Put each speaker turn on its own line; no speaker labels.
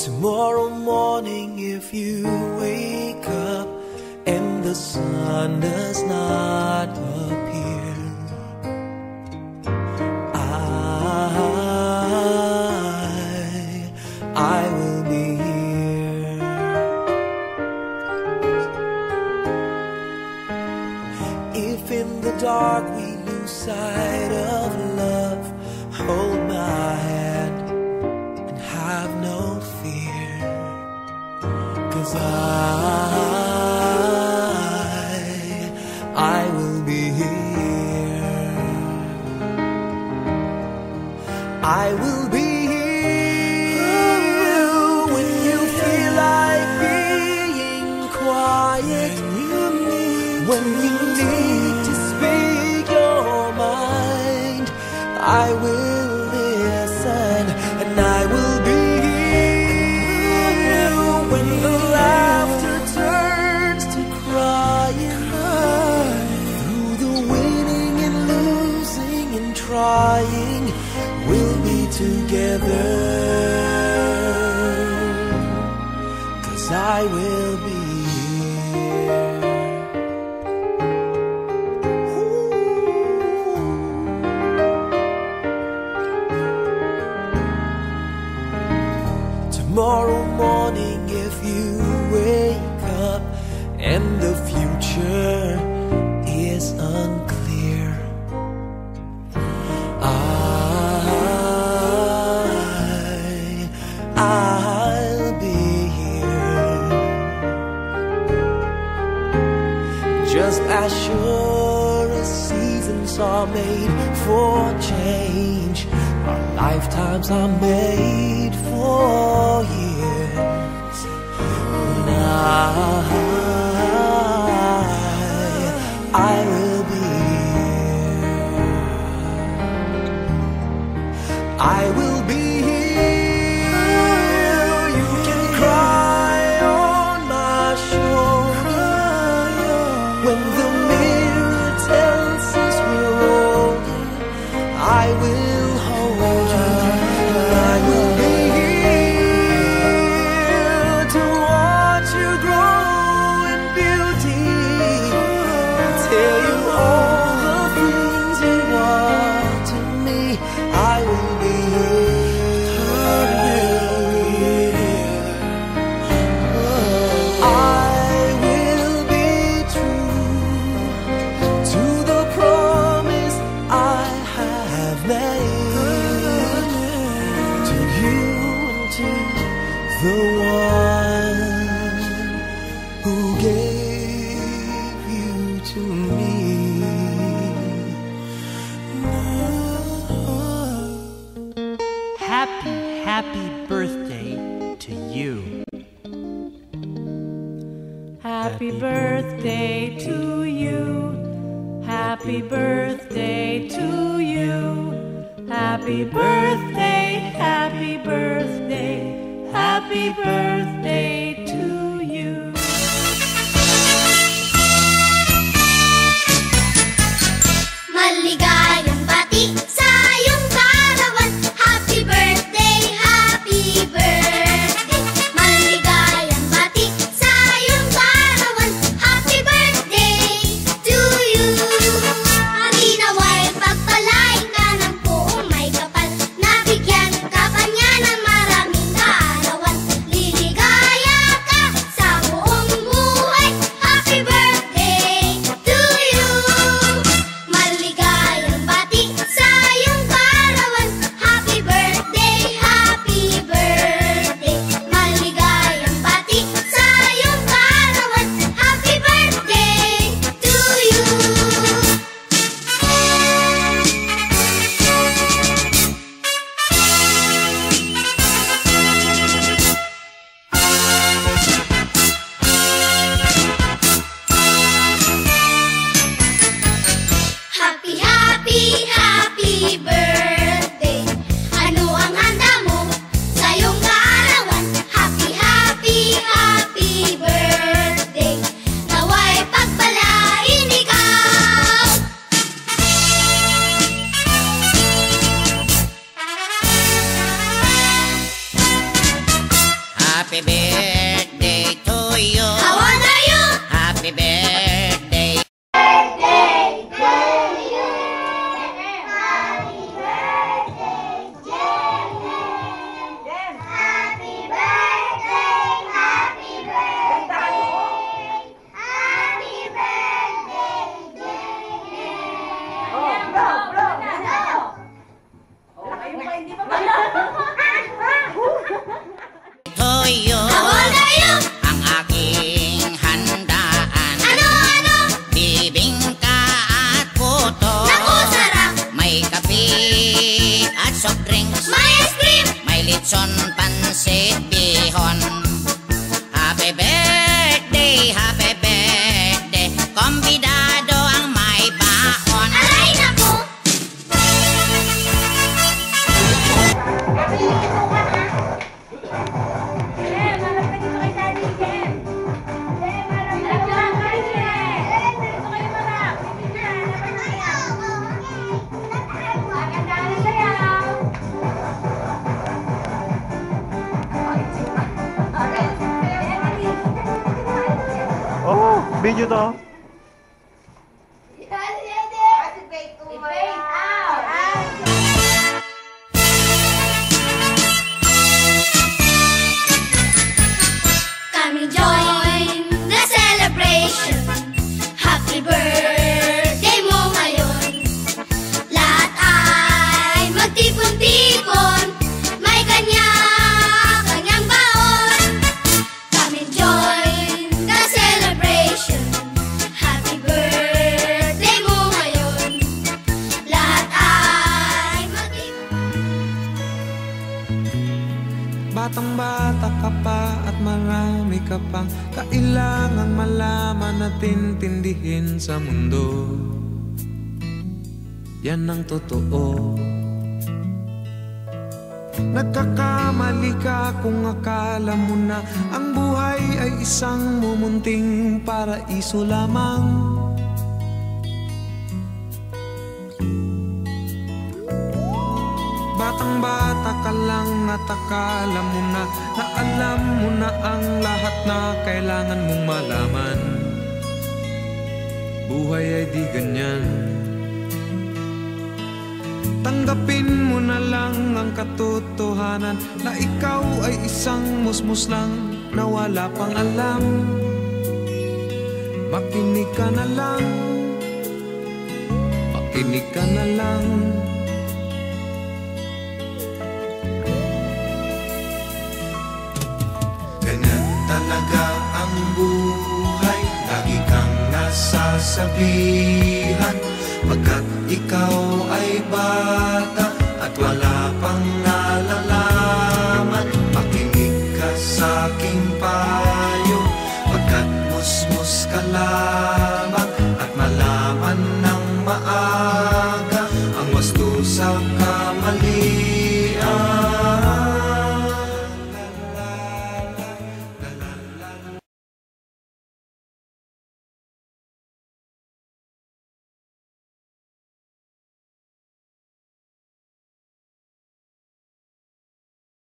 Tomorrow morning if you wake up and the sun does not appear, I will be here. If in the dark we lose sight of love, hold my hand and have no fear, 'cause I will be here. I will be here when you feel like being quiet, when you need to speak your mind. I will listen and I will be here when the laughter turns to crying. Through the winning and losing and trying, we'll be together, 'cause I will be here. Tomorrow morning if you wake up and the future is unclear, I'll be here. Just as sure as seasons are made for change, our lifetimes are made for years. When I will be here. I will be here. You can cry on my shoulder when the mirror tells us we're older. I will hold you. I will be here to watch you grow in beauty, tell you all the things you are to me. I will be here. I will be true to the promise I have made to you and to the one who gave you to me.
Happy birthday to you.
Happy birthday to you. Happy birthday to you. Happy birthday, happy birthday, happy birthday to you.
Maligayang bati sa iyong karawan. Happy birthday, happy birthday. Maligayang bati sa iyong karawan. Happy birthday to you. Ang inaway pagpalain ka ng buong may kapal. Nabigyan ka pa niya ng maraming kaarawan. Lilig
pansit bihon. Happy birthday, happy birthday, kumbidado ang may baon.
Aray naku!
Oh, video to.
Come and join the celebration. Happy birthday mo ngayon. Lahat ay magtipon-tipon, may kanya-kanyang baon. Come and join the celebration. Happy birthday mo ngayon. Lahat ay magtipon.
Batang-bata ka pa at marami ka pang kailangang malaman at intindihin sa mundo. Yan ang totoo. Nagkakamali ka kung akala mo na ang buhay ay isang mumunting paraiso lamang. Batang-bata ka lang at akala mo na alam mo na ang lahat na kailangan mong malaman. Buhay ay di ganyan. Tanggapin mo na lang ang katotohanan na ikaw ay isang musmus lang na wala pang alam. Makinig ka na lang, makinig ka na lang.
Ganyan talaga ang buhay, lagi kang nasasabihan, pagkat ikaw ay bata at wala pang